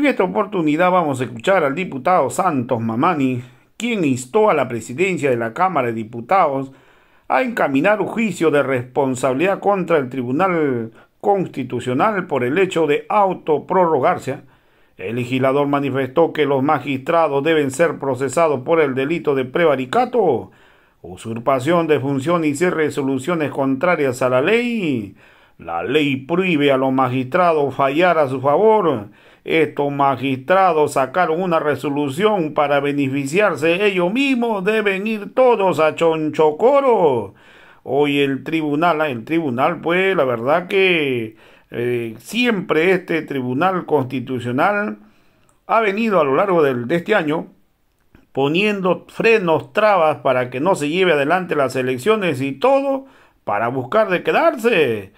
En esta oportunidad vamos a escuchar al diputado Santos Mamani, quien instó a la presidencia de la Cámara de Diputados a encaminar un juicio de responsabilidad contra el Tribunal Constitucional por el hecho de autoprorrogarse. El legislador manifestó que los magistrados deben ser procesados por el delito de prevaricato, usurpación de funciones y resoluciones contrarias a la ley. La ley prohíbe a los magistrados fallar a su favor. Estos magistrados sacaron una resolución para beneficiarse ellos mismos. Deben ir todos a Chonchocoro. Hoy el tribunal, pues la verdad que siempre este Tribunal Constitucional ha venido a lo largo de este año poniendo frenos, trabas para que no se lleve adelante las elecciones y todo para buscar de quedarse.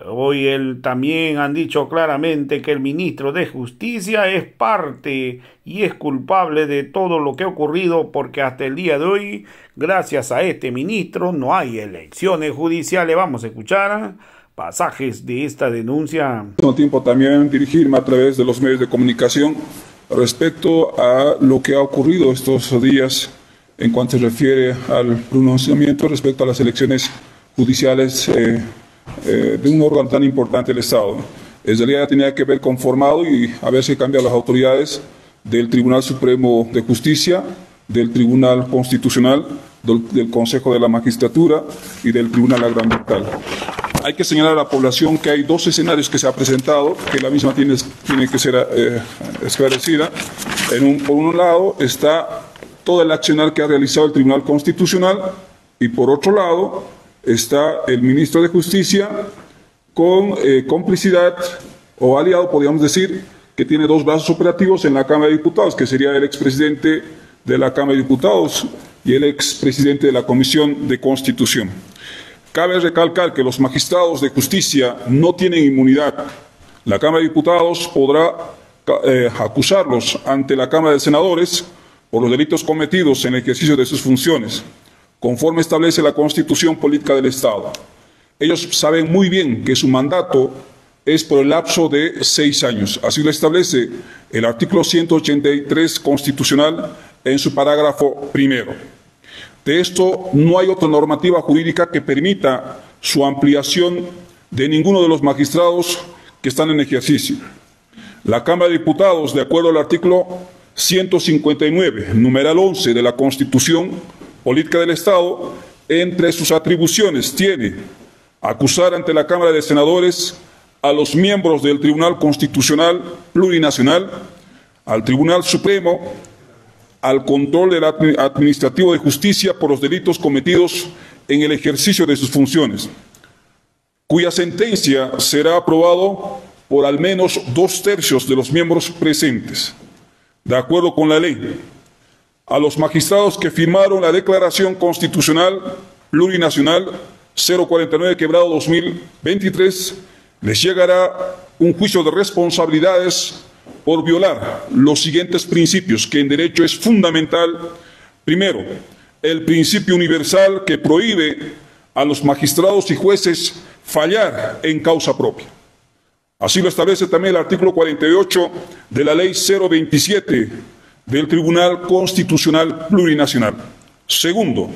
Hoy también han dicho claramente que el ministro de Justicia es parte y es culpable de todo lo que ha ocurrido, porque hasta el día de hoy, gracias a este ministro, no hay elecciones judiciales. Vamos a escuchar pasajes de esta denuncia. Al mismo tiempo también dirigirme a través de los medios de comunicación respecto a lo que ha ocurrido estos días en cuanto se refiere al pronunciamiento respecto a las elecciones judiciales de un órgano tan importante del Estado. En realidad tenía que haber conformado y haberse cambiado las autoridades del Tribunal Supremo de Justicia, del Tribunal Constitucional, del Consejo de la Magistratura y del Tribunal Agroambiental. Hay que señalar a la población que hay dos escenarios que se ha presentado, que la misma tiene que ser esclarecida. Por un lado está todo el accionar que ha realizado el Tribunal Constitucional y por otro lado está el ministro de Justicia con complicidad o aliado, podríamos decir, que tiene dos brazos operativos en la Cámara de Diputados, que sería el expresidente de la Cámara de Diputados y el expresidente de la Comisión de Constitución. Cabe recalcar que los magistrados de justicia no tienen inmunidad. La Cámara de Diputados podrá acusarlos ante la Cámara de Senadores por los delitos cometidos en el ejercicio de sus funciones, conforme establece la Constitución Política del Estado. Ellos saben muy bien que su mandato es por el lapso de 6 años. Así lo establece el artículo 183 constitucional en su parágrafo primero. De esto no hay otra normativa jurídica que permita su ampliación de ninguno de los magistrados que están en ejercicio. La Cámara de Diputados, de acuerdo al artículo 159, numeral 11 de la Constitución Política del Estado, entre sus atribuciones tiene acusar ante la Cámara de Senadores a los miembros del Tribunal Constitucional Plurinacional, al Tribunal Supremo, al control del administrativo de justicia por los delitos cometidos en el ejercicio de sus funciones, cuya sentencia será aprobado por al menos 2/3 de los miembros presentes, de acuerdo con la ley. A los magistrados que firmaron la Declaración Constitucional Plurinacional 049/2023 les llegará un juicio de responsabilidades por violar los siguientes principios que en derecho es fundamental. Primero, el principio universal que prohíbe a los magistrados y jueces fallar en causa propia. Así lo establece también el artículo 48 de la Ley 027 del Tribunal Constitucional Plurinacional. Segundo,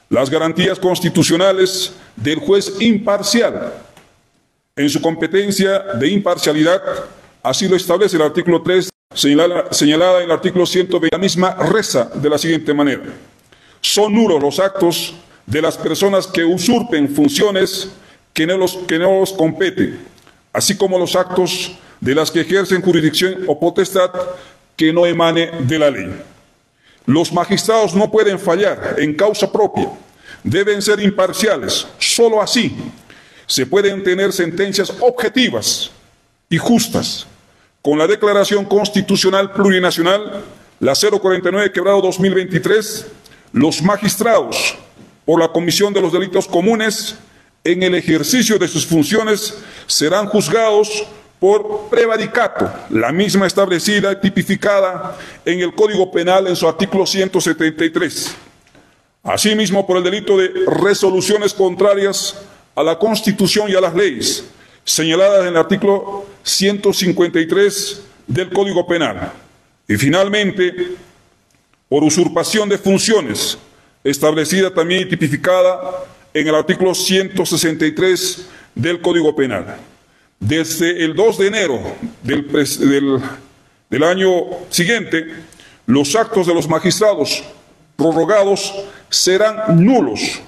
las garantías constitucionales del juez imparcial en su competencia de imparcialidad. Así lo establece el artículo 3, señalada en el artículo 120. La misma reza de la siguiente manera: son nulos los actos de las personas que usurpen funciones que no los compete, así como los actos de las que ejercen jurisdicción o potestad que no emane de la ley. Los magistrados no pueden fallar en causa propia, deben ser imparciales. Solo así se pueden tener sentencias objetivas y justas. Con la Declaración Constitucional Plurinacional, la 049/2023, los magistrados, por la comisión de los delitos comunes, en el ejercicio de sus funciones, serán juzgados por prevaricato, la misma establecida y tipificada en el Código Penal en su artículo 173. Asimismo, por el delito de resoluciones contrarias a la Constitución y a las leyes, señaladas en el artículo 153 del Código Penal. Y finalmente, por usurpación de funciones, establecida también y tipificada en el artículo 163 del Código Penal. Desde el 2 de enero del año siguiente, los actos de los magistrados prorrogados serán nulos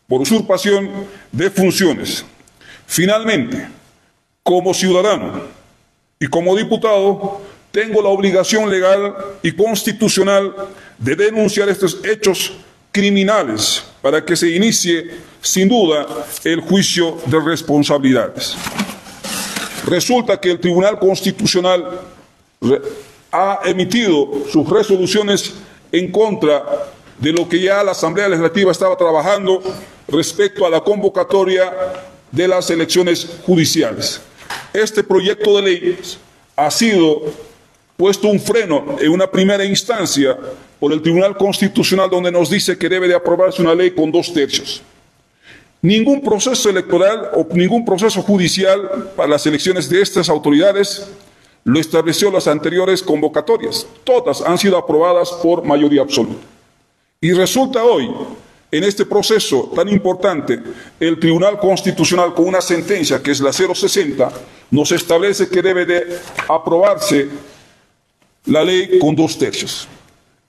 por usurpación de funciones. Finalmente, como ciudadano y como diputado, tengo la obligación legal y constitucional de denunciar estos hechos criminales para que se inicie, sin duda, el juicio de responsabilidades. Resulta que el Tribunal Constitucional ha emitido sus resoluciones en contra de lo que ya la Asamblea Legislativa estaba trabajando respecto a la convocatoria de las elecciones judiciales. Este proyecto de ley ha sido puesto un freno en una primera instancia por el Tribunal Constitucional, donde nos dice que debe de aprobarse una ley con 2/3. Ningún proceso electoral o ningún proceso judicial para las elecciones de estas autoridades lo estableció las anteriores convocatorias. Todas han sido aprobadas por mayoría absoluta. Y resulta hoy, en este proceso tan importante, el Tribunal Constitucional, con una sentencia que es la 060, nos establece que debe de aprobarse la ley con 2/3.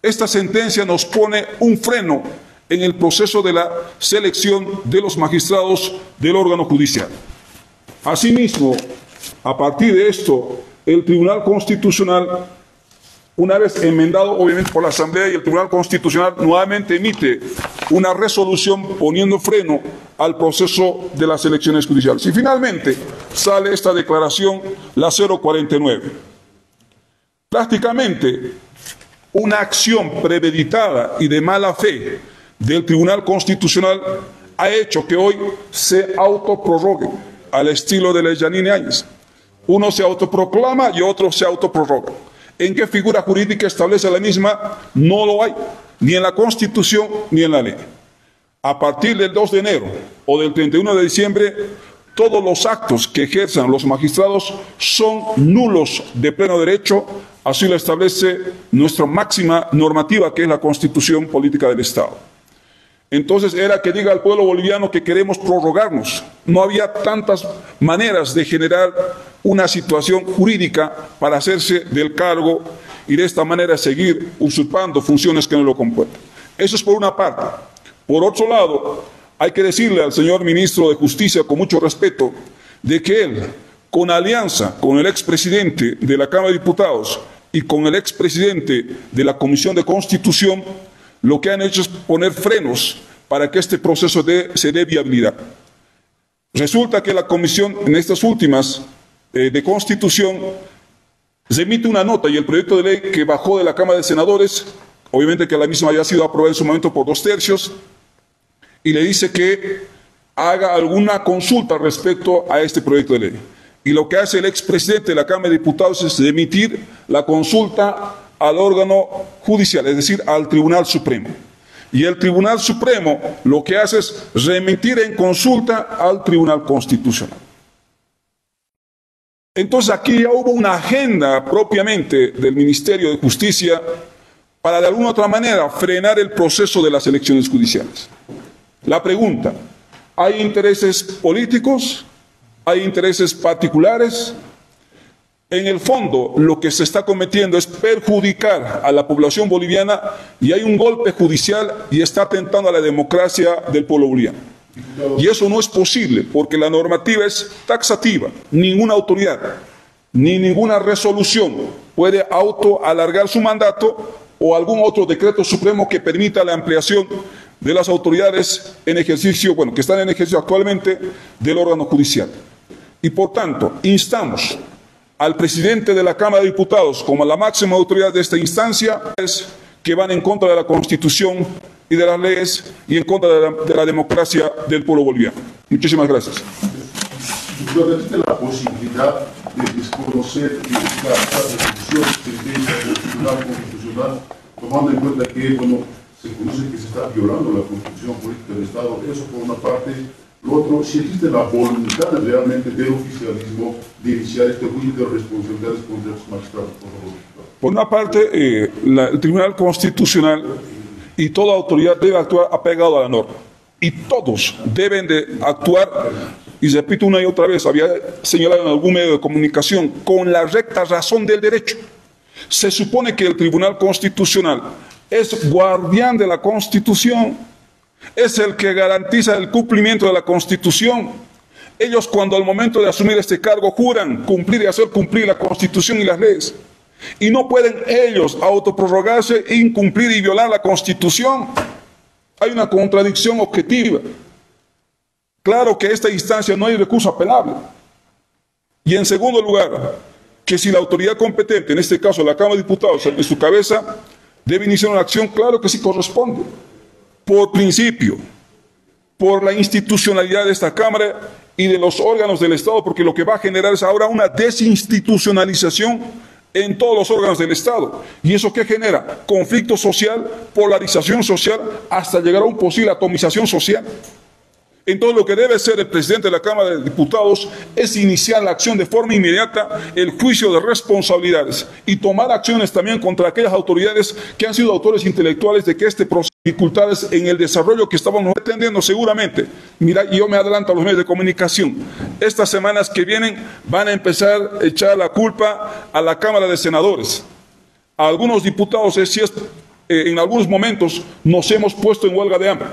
Esta sentencia nos pone un freno en el proceso de la selección de los magistrados del órgano judicial. Asimismo, a partir de esto, el Tribunal Constitucional, una vez enmendado obviamente por la Asamblea, y el Tribunal Constitucional nuevamente emite una resolución poniendo freno al proceso de las elecciones judiciales. Y finalmente sale esta declaración, la 049. Prácticamente una acción premeditada y de mala fe del Tribunal Constitucional ha hecho que hoy se autoprorrogue al estilo de la Yanine Áñez. Uno se autoproclama y otro se autoprorroga. ¿En qué figura jurídica establece la misma? No lo hay, ni en la Constitución ni en la ley. A partir del 2 de enero o del 31 de diciembre, todos los actos que ejerzan los magistrados son nulos de pleno derecho, así lo establece nuestra máxima normativa, que es la Constitución Política del Estado. Entonces era que diga al pueblo boliviano que queremos prorrogarnos. No había tantas maneras de generar una situación jurídica para hacerse del cargo y de esta manera seguir usurpando funciones que no lo compuertan. Eso es por una parte. Por otro lado, hay que decirle al señor ministro de Justicia, con mucho respeto, de que él, con alianza con el expresidente de la Cámara de Diputados y con el expresidente de la Comisión de Constitución, lo que han hecho es poner frenos para que este proceso se dé viabilidad. Resulta que la Comisión, en estas últimas de Constitución, se emite una nota y el proyecto de ley que bajó de la Cámara de Senadores, obviamente que la misma había sido aprobada en su momento por 2/3, y le dice que haga alguna consulta respecto a este proyecto de ley. Y lo que hace el expresidente de la Cámara de Diputados es emitir la consulta al órgano judicial, es decir, al Tribunal Supremo. Y el Tribunal Supremo lo que hace es remitir en consulta al Tribunal Constitucional. Entonces aquí ya hubo una agenda propiamente del Ministerio de Justicia para de alguna otra manera frenar el proceso de las elecciones judiciales. La pregunta, ¿hay intereses políticos? ¿Hay intereses particulares? En el fondo, lo que se está cometiendo es perjudicar a la población boliviana y hay un golpe judicial y está atentando a la democracia del pueblo boliviano. Y eso no es posible porque la normativa es taxativa. Ninguna autoridad ni ninguna resolución puede autoalargar su mandato o algún otro decreto supremo que permita la ampliación de las autoridades en ejercicio, que están en ejercicio actualmente del órgano judicial. Y por tanto, instamos al presidente de la Cámara de Diputados como la máxima autoridad de esta instancia, es que van en contra de la Constitución y de las leyes y en contra de la democracia del pueblo boliviano. Muchísimas gracias. Pero existe la posibilidad de desconocer la resolución del Tribunal Constitucional, tomando en cuenta que se conoce que se está violando la Constitución Política del Estado. Eso por una parte. Lo otro, si existe la voluntad realmente del oficialismo de iniciar este juicio de responsabilidades contra los magistrados. Por una parte, el Tribunal Constitucional y toda autoridad debe actuar apegado a la norma. Y todos deben de actuar, y repito una y otra vez, había señalado en algún medio de comunicación, con la recta razón del derecho. Se supone que el Tribunal Constitucional es guardián de la Constitución, es el que garantiza el cumplimiento de la Constitución. Ellos, cuando al momento de asumir este cargo juran cumplir y hacer cumplir la Constitución y las leyes, y no pueden ellos autoprorrogarse, incumplir y violar la Constitución. Hay una contradicción objetiva. Claro que en esta instancia no hay recurso apelable. Y en segundo lugar, que si la autoridad competente, en este caso la Cámara de Diputados, en su cabeza, debe iniciar una acción, claro que sí corresponde. Por principio, por la institucionalidad de esta Cámara y de los órganos del Estado, porque lo que va a generar es ahora una desinstitucionalización en todos los órganos del Estado. ¿Y eso qué genera? Conflicto social, polarización social, hasta llegar a una posible atomización social. Entonces lo que debe hacer el presidente de la Cámara de Diputados es iniciar la acción de forma inmediata, el juicio de responsabilidades y tomar acciones también contra aquellas autoridades que han sido autores intelectuales de que este proceso de dificultades en el desarrollo que estábamos atendiendo seguramente. Mira, yo me adelanto a los medios de comunicación. Estas semanas que vienen van a empezar a echar la culpa a la Cámara de Senadores. A algunos diputados, en algunos momentos nos hemos puesto en huelga de hambre.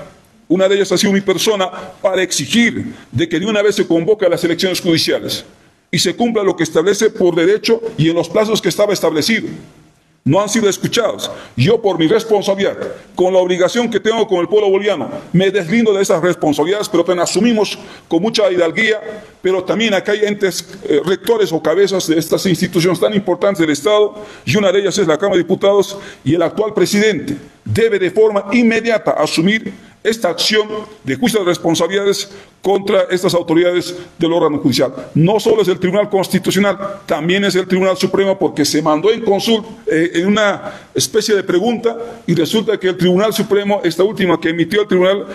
Una de ellas ha sido mi persona para exigir de que de una vez se convoque a las elecciones judiciales y se cumpla lo que establece por derecho y en los plazos que estaba establecido. No han sido escuchados. Yo, por mi responsabilidad, con la obligación que tengo con el pueblo boliviano, me deslindo de esas responsabilidades, pero también asumimos con mucha hidalguía, pero también acá hay entes rectores o cabezas de estas instituciones tan importantes del Estado, y una de ellas es la Cámara de Diputados, y el actual presidente debe de forma inmediata asumir esta acción de juicio de responsabilidades contra estas autoridades del órgano judicial. No solo es el Tribunal Constitucional, también es el Tribunal Supremo, porque se mandó en consulta, en una especie de pregunta, y resulta que el Tribunal Supremo, esta última que emitió el Tribunal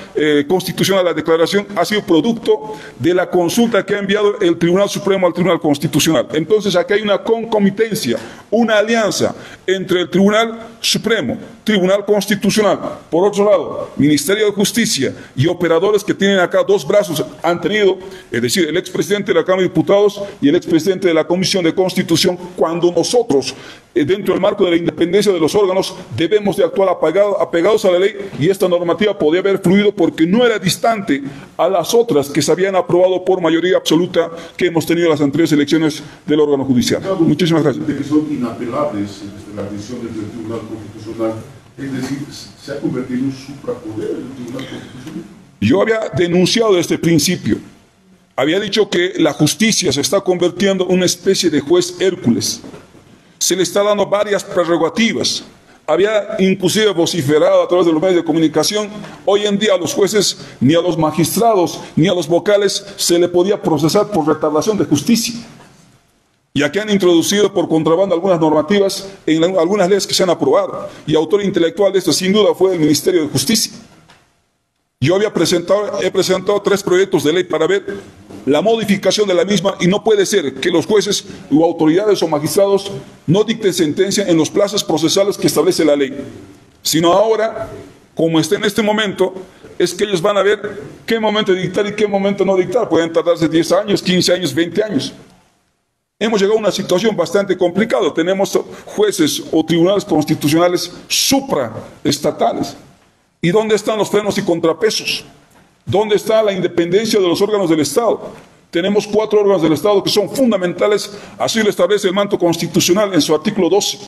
Constitucional, la declaración, ha sido producto de la consulta que ha enviado el Tribunal Supremo al Tribunal Constitucional. Entonces aquí hay una concomitencia, una alianza entre el Tribunal Supremo, Tribunal Constitucional, por otro lado, Ministerio de Justicia y operadores que tienen acá dos brazos han tenido, es decir, el expresidente de la Cámara de Diputados y el expresidente de la Comisión de Constitución, cuando nosotros, dentro del marco de la independencia de los órganos, debemos de actuar apegados a la ley, y esta normativa podía haber fluido porque no era distante a las otras que se habían aprobado por mayoría absoluta que hemos tenido en las anteriores elecciones del órgano judicial. Muchísimas gracias. De que son inapelables las decisiones del Tribunal Constitucional, es decir, se ha convertido en un suprapoder el Tribunal Constitucional. Yo había denunciado desde el principio, había dicho que la justicia se está convirtiendo en una especie de juez Hércules. Se le está dando varias prerrogativas. Había inclusive vociferado a través de los medios de comunicación, hoy en día a los jueces, ni a los magistrados, ni a los vocales se le podía procesar por retardación de justicia. Y aquí han introducido por contrabando algunas normativas en algunas leyes que se han aprobado. Y autor intelectual de esto, sin duda, fue el Ministerio de Justicia. Yo he presentado 3 proyectos de ley para ver la modificación de la misma, y no puede ser que los jueces o autoridades o magistrados no dicten sentencia en los plazos procesales que establece la ley, sino ahora, como está en este momento, es que ellos van a ver qué momento dictar y qué momento no dictar. Pueden tardarse 10 años, 15 años, 20 años. Hemos llegado a una situación bastante complicada. Tenemos jueces o tribunales constitucionales supraestatales. ¿Y dónde están los frenos y contrapesos? ¿Dónde está la independencia de los órganos del Estado? Tenemos 4 órganos del Estado que son fundamentales, así lo establece el mandato constitucional en su artículo 12.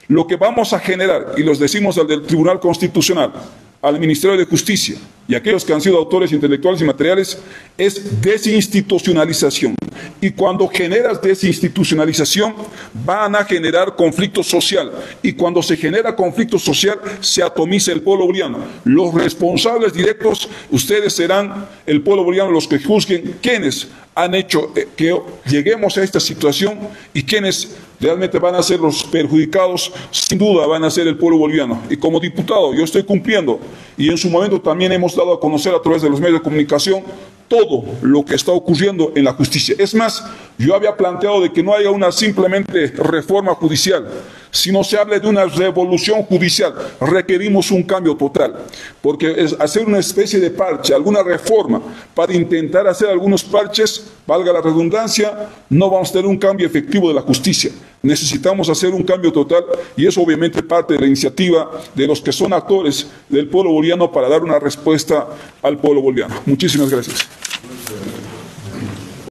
Lo que vamos a generar, y los decimos al del Tribunal Constitucional, al Ministerio de Justicia y a aquellos que han sido autores intelectuales y materiales, es desinstitucionalización. Y cuando generas desinstitucionalización, van a generar conflicto social. Y cuando se genera conflicto social, se atomiza el pueblo boliviano. Los responsables directos, ustedes serán el pueblo boliviano los que juzguen quiénes han hecho que lleguemos a esta situación, y quienes realmente van a ser los perjudicados, sin duda van a ser el pueblo boliviano. Y como diputado yo estoy cumpliendo, y en su momento también hemos dado a conocer a través de los medios de comunicación todo lo que está ocurriendo en la justicia. Es más, yo había planteado de que no haya una simplemente reforma judicial, sino se hable de una revolución judicial. Requerimos un cambio total, porque es hacer una especie de parche, alguna reforma, para intentar hacer algunos parches, valga la redundancia, no vamos a tener un cambio efectivo de la justicia. Necesitamos hacer un cambio total, y eso obviamente parte de la iniciativa de los que son actores del pueblo boliviano para dar una respuesta al pueblo boliviano. Muchísimas gracias.